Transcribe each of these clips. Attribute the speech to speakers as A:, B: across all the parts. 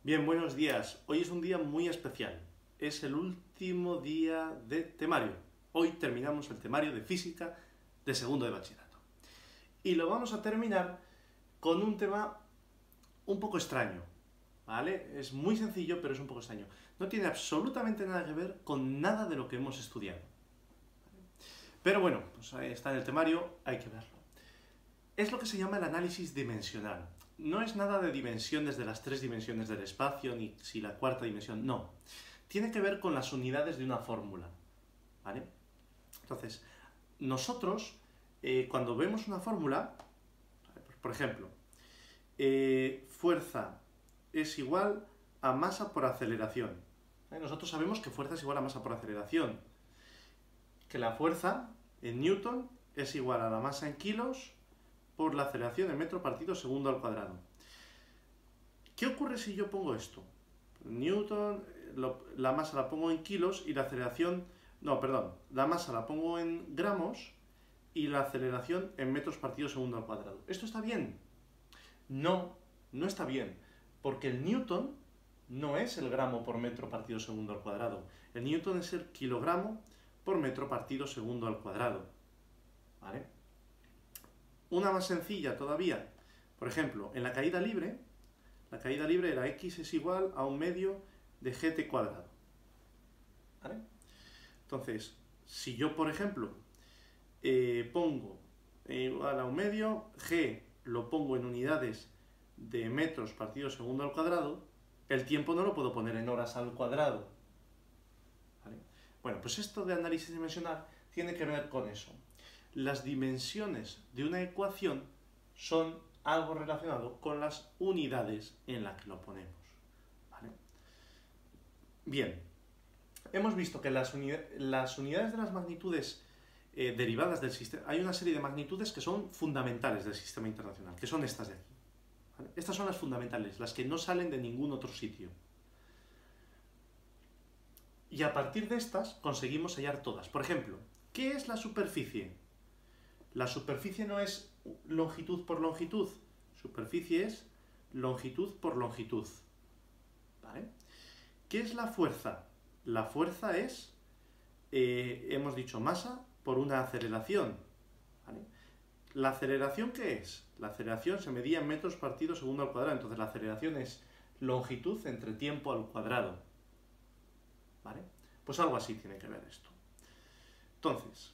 A: Bien, buenos días. Hoy es un día muy especial. Es el último día de temario. Hoy terminamos el temario de física de segundo de bachillerato. Y lo vamos a terminar con un tema un poco extraño, ¿vale? Es muy sencillo, pero es un poco extraño. No tiene absolutamente nada que ver con nada de lo que hemos estudiado. Pero bueno, pues ahí está en el temario, hay que verlo. Es lo que se llama el análisis dimensional. No es nada de dimensiones de las 3 dimensiones del espacio, ni si la cuarta dimensión, no. Tiene que ver con las unidades de una fórmula, ¿vale? Entonces, nosotros, cuando vemos una fórmula, por ejemplo, fuerza es igual a masa por aceleración. Nosotros sabemos que fuerza es igual a masa por aceleración. Que la fuerza en Newton es igual a la masa en kilos por la aceleración en metro partido segundo al cuadrado. ¿Qué ocurre si yo pongo esto? Newton, la masa la pongo en kilos y la aceleración... No, perdón, la masa la pongo en gramos y la aceleración en metros partido segundo al cuadrado. ¿Esto está bien? No, no está bien, porque el Newton no es el gramo por metro partido segundo al cuadrado. El Newton es el kilogramo por metro partido segundo al cuadrado. ¿Vale? Una más sencilla todavía, por ejemplo, en la caída libre era x es igual a un medio de gt cuadrado. ¿Vale? Entonces, si yo, por ejemplo, pongo igual a un medio, g lo pongo en unidades de metros partido segundo al cuadrado, el tiempo no lo puedo poner en horas al cuadrado. ¿Vale? Bueno, pues esto de análisis dimensional tiene que ver con eso. Las dimensiones de una ecuación son algo relacionado con las unidades en las que lo ponemos. ¿Vale? Bien, hemos visto que las unidades de las magnitudes derivadas del sistema, hay una serie de magnitudes que son fundamentales del sistema internacional, que son estas de aquí. ¿Vale? Estas son las fundamentales, las que no salen de ningún otro sitio. Y a partir de estas conseguimos hallar todas. Por ejemplo, ¿qué es la superficie? La superficie no es longitud por longitud, superficie es longitud por longitud. ¿Vale? ¿Qué es la fuerza? La fuerza es, hemos dicho, masa por una aceleración. ¿Vale? ¿La aceleración qué es? La aceleración se medía en metros partido segundo al cuadrado, entonces la aceleración es longitud entre tiempo al cuadrado. ¿Vale? Pues algo así tiene que ver esto. Entonces,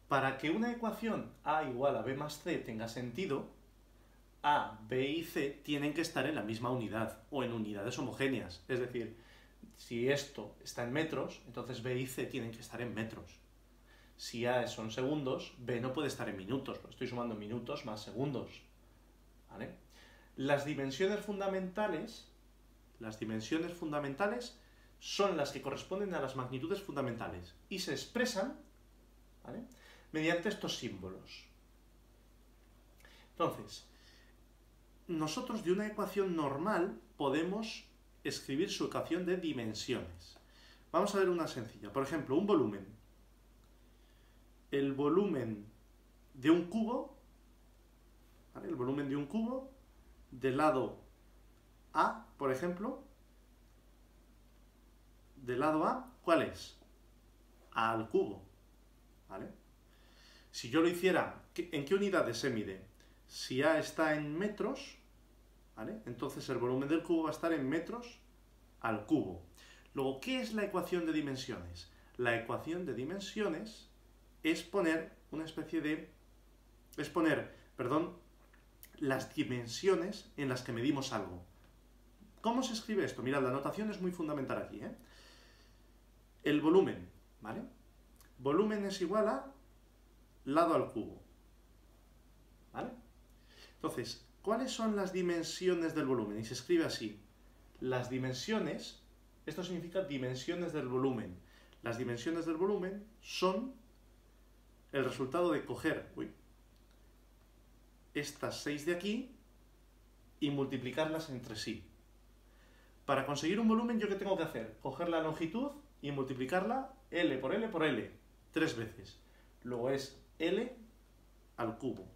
A: para que una ecuación A igual a B más C tenga sentido, A, B y C tienen que estar en la misma unidad o en unidades homogéneas. Es decir, si esto está en metros, entonces B y C tienen que estar en metros. Si A son segundos, B no puede estar en minutos. Estoy sumando minutos más segundos. ¿Vale? Las dimensiones fundamentales son las que corresponden a las magnitudes fundamentales y se expresan, ¿vale?, mediante estos símbolos. Entonces, nosotros de una ecuación normal podemos escribir su ecuación de dimensiones. Vamos a ver una sencilla. Por ejemplo, un volumen. El volumen de un cubo, ¿vale?, el volumen de un cubo, del lado A, por ejemplo, del lado A, ¿cuál es? A al cubo, ¿vale? Si yo lo hiciera, ¿en qué unidades se mide? Si A está en metros, ¿vale?, entonces el volumen del cubo va a estar en metros al cubo. Luego, ¿qué es la ecuación de dimensiones? La ecuación de dimensiones es poner una especie de... las dimensiones en las que medimos algo. ¿Cómo se escribe esto? Mirad, la notación es muy fundamental aquí, ¿eh? El volumen, ¿vale? Volumen es igual a lado al cubo, ¿vale? Entonces, ¿cuáles son las dimensiones del volumen? Y se escribe así. Las dimensiones, esto significa dimensiones del volumen. Las dimensiones del volumen son el resultado de coger estas 6 de aquí y multiplicarlas entre sí. Para conseguir un volumen, ¿yo qué tengo que hacer? Coger la longitud y multiplicarla L por L por L, 3 veces. Luego es L al cubo.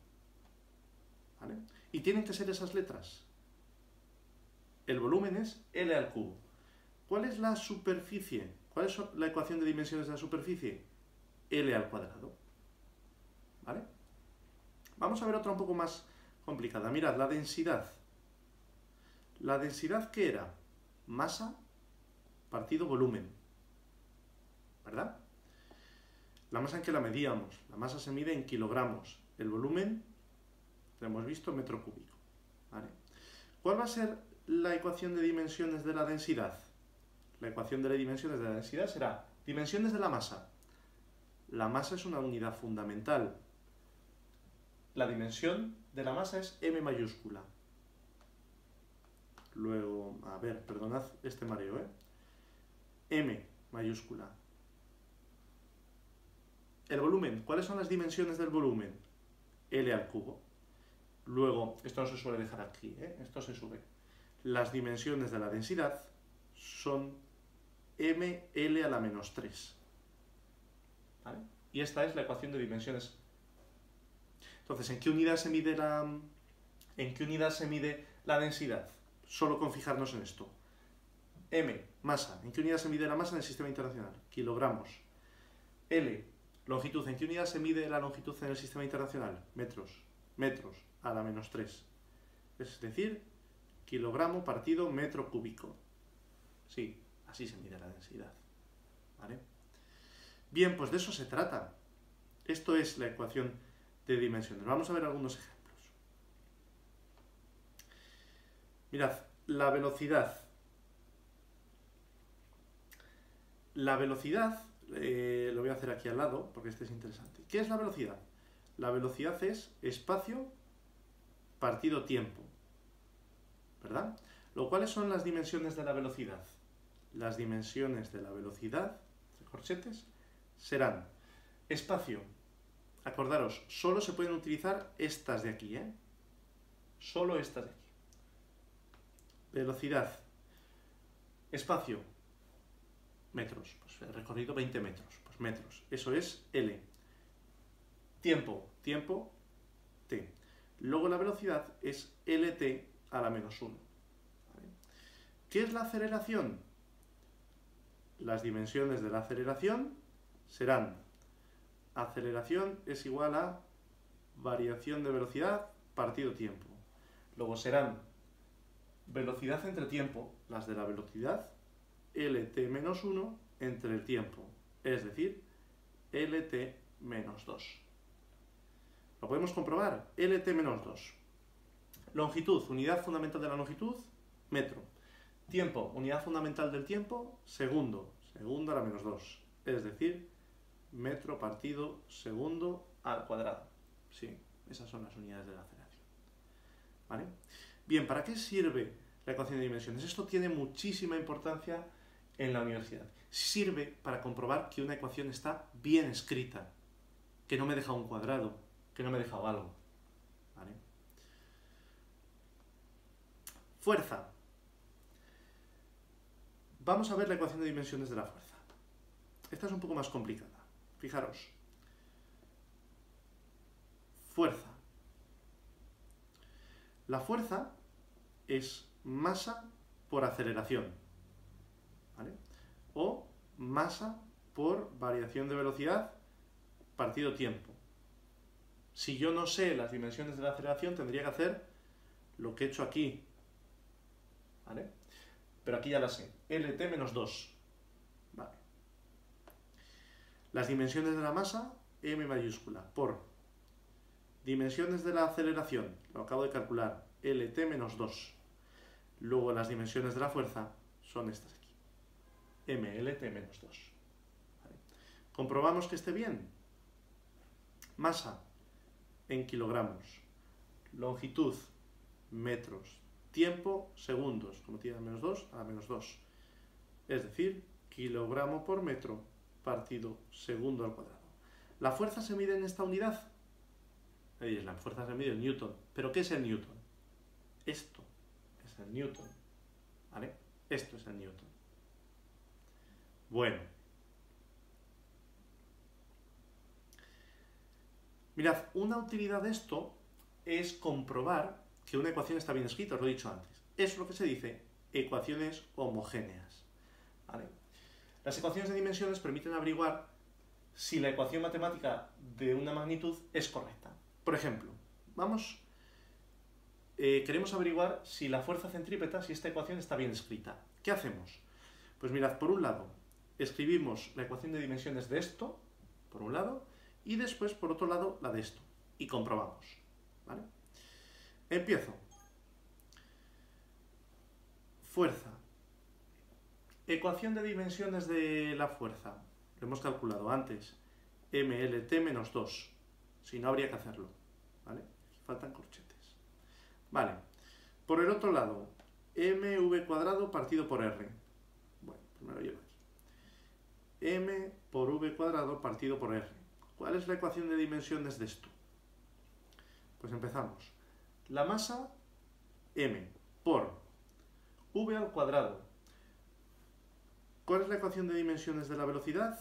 A: ¿Vale? Y tienen que ser esas letras. el volumen es L al cubo. ¿Cuál es la superficie? ¿Cuál es la ecuación de dimensiones de la superficie? L al cuadrado. ¿Vale? Vamos a ver otra un poco más complicada. Mirad, la densidad. ¿La densidad qué era? Masa partido volumen. ¿Verdad? La masa en que la medíamos. La masa se mide en kilogramos. El volumen, lo hemos visto, metro cúbico. ¿Vale? ¿Cuál va a ser la ecuación de dimensiones de la densidad? La ecuación de las dimensiones de la densidad será dimensiones de la masa. La masa es una unidad fundamental. La dimensión de la masa es m mayúscula. Luego, a ver, perdonad este mareo, m mayúscula. El volumen, ¿cuáles son las dimensiones del volumen? L al cubo. Luego, esto no se suele dejar aquí, esto se sube. Las dimensiones de la densidad son ml a la menos 3. ¿Vale? Y esta es la ecuación de dimensiones. Entonces, ¿en qué unidad se mide la densidad? Solo con fijarnos en esto. M, masa. ¿En qué unidad se mide la masa en el sistema internacional? Kilogramos. L, longitud. ¿En qué unidad se mide la longitud en el sistema internacional? Metros. Metros a la menos 3. Es decir, kilogramo partido metro cúbico. Sí, así se mide la densidad. ¿Vale? Bien, pues de eso se trata. Esto es la ecuación de dimensiones. Vamos a ver algunos ejemplos. Mirad, la velocidad. La velocidad, lo voy a hacer aquí al lado porque este es interesante. ¿Qué es la velocidad? La velocidad es espacio partido tiempo. ¿Verdad? ¿Cuáles son las dimensiones de la velocidad? Las dimensiones de la velocidad, de corchetes, serán espacio. Acordaros, solo se pueden utilizar estas de aquí, Solo estas de aquí. Velocidad. Espacio. Metros. Pues he recorrido 20 metros. Pues metros. Eso es L. Tiempo. Tiempo, T. Luego la velocidad es LT a la menos 1. ¿Vale? ¿Qué es la aceleración? Las dimensiones de la aceleración serán aceleración es igual a variación de velocidad partido tiempo. Luego serán velocidad entre tiempo, las de la velocidad, LT menos 1 entre el tiempo, es decir, LT menos 2. ¿Lo podemos comprobar? LT menos 2. Longitud, unidad fundamental de la longitud, metro. Tiempo, unidad fundamental del tiempo, segundo, segundo a la menos 2, es decir, metro partido segundo al cuadrado. Sí, esas son las unidades de la aceleración. ¿Vale? Bien, ¿para qué sirve la ecuación de dimensiones? Esto tiene muchísima importancia en la universidad. Sirve para comprobar que una ecuación está bien escrita, que no me deja un cuadrado, que no me deja algo. ¿Vale? Fuerza. Vamos a ver la ecuación de dimensiones de la fuerza. Esta es un poco más complicada. Fijaros. Fuerza. La fuerza es masa por aceleración, ¿vale? O masa por variación de velocidad partido tiempo. Si yo no sé las dimensiones de la aceleración, tendría que hacer lo que he hecho aquí, ¿vale? Pero aquí ya la sé. LT menos 2. Vale. Las dimensiones de la masa, M mayúscula, por dimensiones de la aceleración, lo acabo de calcular, LT menos 2. Luego las dimensiones de la fuerza son estas aquí, MLT menos 2. ¿Vale? Comprobamos que esté bien. Masa en kilogramos, longitud, metros, tiempo, segundos, como tiene menos 2 a la menos 2. Es decir, kilogramo por metro partido segundo al cuadrado. ¿La fuerza se mide en esta unidad? La fuerza se mide en Newton. ¿Pero qué es el Newton? Esto es el Newton. ¿Vale? Esto es el Newton. Bueno. Mirad, una utilidad de esto es comprobar que una ecuación está bien escrita, os lo he dicho antes. Es lo que se dice ecuaciones homogéneas. ¿Vale? Las ecuaciones de dimensiones permiten averiguar si la ecuación matemática de una magnitud es correcta. Por ejemplo, queremos averiguar si la fuerza centrípeta, si esta ecuación está bien escrita. ¿Qué hacemos? Pues mirad, por un lado, escribimos la ecuación de dimensiones de esto, por un lado, y después, por otro lado, la de esto. Y comprobamos. ¿Vale? Empiezo. Fuerza. Ecuación de dimensiones de la fuerza. Lo hemos calculado antes. MLT menos 2. Si no, habría que hacerlo. ¿Vale? Faltan corchetes. Vale. Por el otro lado, mv cuadrado partido por r. Bueno, primero llevo aquí. M por v cuadrado partido por r. ¿Cuál es la ecuación de dimensiones de esto? Pues empezamos. La masa, m, por v al cuadrado. ¿Cuál es la ecuación de dimensiones de la velocidad?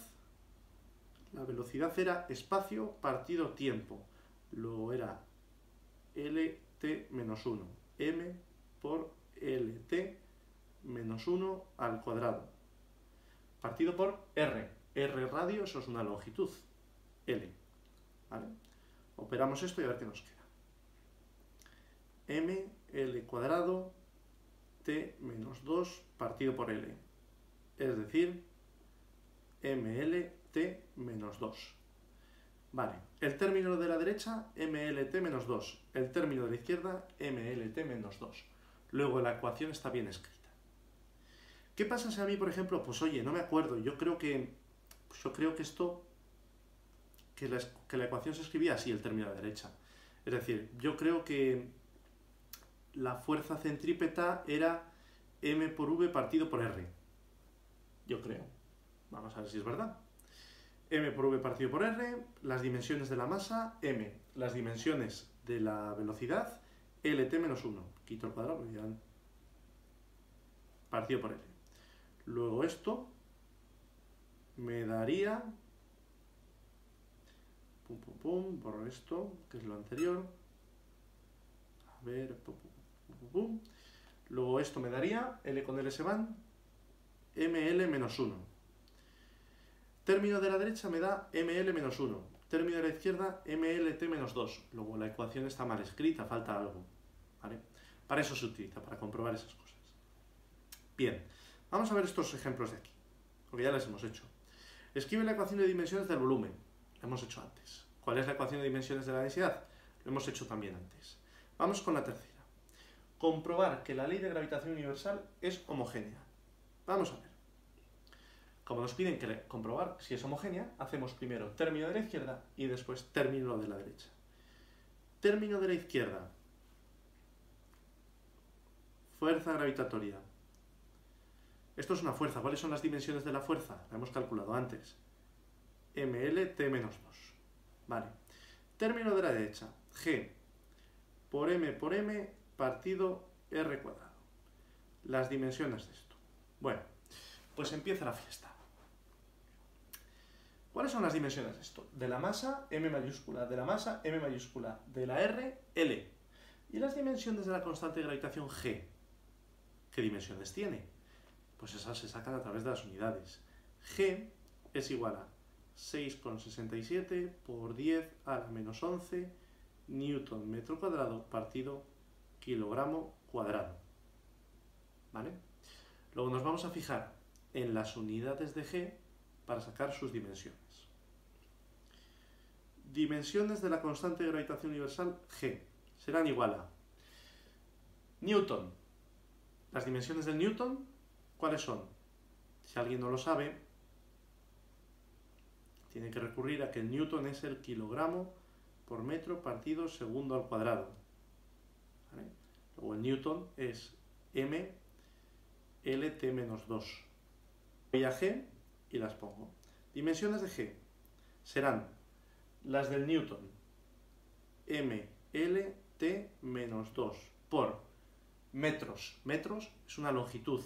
A: La velocidad era espacio partido tiempo. Luego era lt menos 1. M por lt menos 1 al cuadrado. Partido por r. R radio, eso es una longitud. L. ¿Vale? Operamos esto y a ver qué nos queda. M, L cuadrado, T menos 2 partido por L. Es decir, ML, T menos 2. Vale, el término de la derecha, MLT menos 2. El término de la izquierda, MLT menos 2. Luego la ecuación está bien escrita. ¿Qué pasa si a mí, por ejemplo, pues oye, no me acuerdo, yo creo que la ecuación se escribía así, el término de la derecha. Es decir, yo creo que la fuerza centrípeta era M por V partido por R. Yo creo. Vamos a ver si es verdad. M por V partido por R, las dimensiones de la masa, M, las dimensiones de la velocidad, LT menos 1. Quito el cuadrado porque ya partido por L. Luego esto me daría... borro esto, que es lo anterior. A ver... Luego esto me daría, L con L se van, ML menos 1. Término de la derecha me da ML menos 1. Término de la izquierda, MLT menos 2. Luego la ecuación está mal escrita, falta algo. ¿Vale? Para eso se utiliza, para comprobar esas cosas. Bien, vamos a ver estos ejemplos de aquí, porque ya les hemos hecho. Escribe la ecuación de dimensiones del volumen. Lo hemos hecho antes. ¿Cuál es la ecuación de dimensiones de la densidad? Lo hemos hecho también antes. Vamos con la tercera. Comprobar que la ley de gravitación universal es homogénea. Vamos a ver. Como nos piden comprobar si es homogénea, hacemos primero término de la izquierda y después término de la derecha. Término de la izquierda. Fuerza gravitatoria. Esto es una fuerza. ¿Cuáles son las dimensiones de la fuerza? La hemos calculado antes. ML, T menos 2. Vale. Término de la derecha. G por M partido R cuadrado. Las dimensiones de esto. Bueno, pues empieza la fiesta. ¿Cuáles son las dimensiones de esto? De la masa, M mayúscula. De la masa, M mayúscula. De la R, L. ¿Y las dimensiones de la constante de gravitación G? ¿Qué dimensiones tiene? Pues esas se sacan a través de las unidades. G es igual a 6,67 por 10 a la menos 11 newton metro cuadrado partido kilogramo cuadrado. ¿Vale? Luego nos vamos a fijar en las unidades de G para sacar sus dimensiones. Dimensiones de la constante de gravitación universal G serán igual a Newton. Las dimensiones del Newton, ¿cuáles son? Si alguien no lo sabe, tiene que recurrir a que el Newton es el kilogramo por metro partido segundo al cuadrado. ¿Vale? Luego el Newton es M LT menos 2. Voy a G y las pongo. Dimensiones de G serán las del Newton, M LT menos 2 por metros. Metros es una longitud,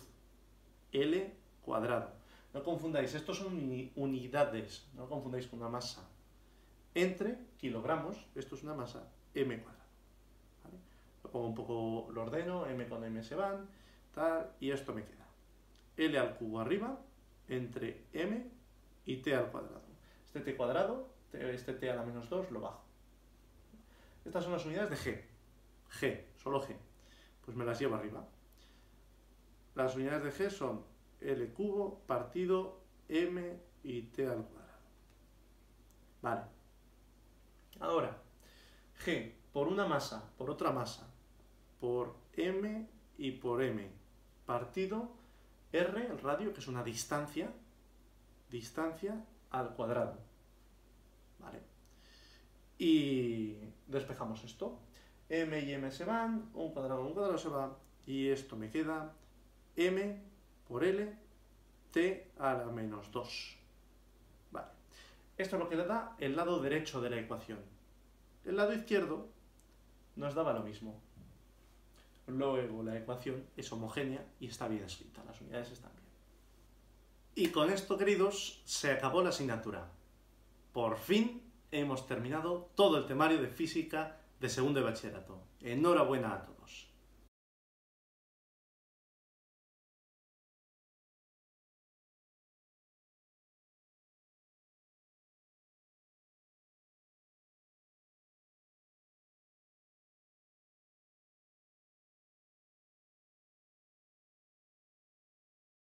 A: L cuadrado. No confundáis, estos son unidades, no confundáis con una masa. Entre kilogramos, esto es una masa, M cuadrado. ¿Vale? Lo pongo un poco, lo ordeno, M con M se van, tal, y esto me queda. L al cubo arriba, entre m y t al cuadrado. Este t cuadrado, este t a la menos 2, lo bajo. Estas son las unidades de g. G, solo g. Pues me las llevo arriba. Las unidades de g son L cubo partido m y t al cuadrado. Vale. Ahora, g por una masa, por otra masa, por m y por m, partido r, el radio, que es una distancia al cuadrado. Vale. Y despejamos esto. M y m se van, un cuadrado se va, y esto me queda m por L, t a la menos 2. Vale. Esto es lo que le da el lado derecho de la ecuación. El lado izquierdo nos daba lo mismo. Luego la ecuación es homogénea y está bien escrita, las unidades están bien. Y con esto, queridos, se acabó la asignatura. Por fin hemos terminado todo el temario de física de segundo de bachillerato. Enhorabuena a todos.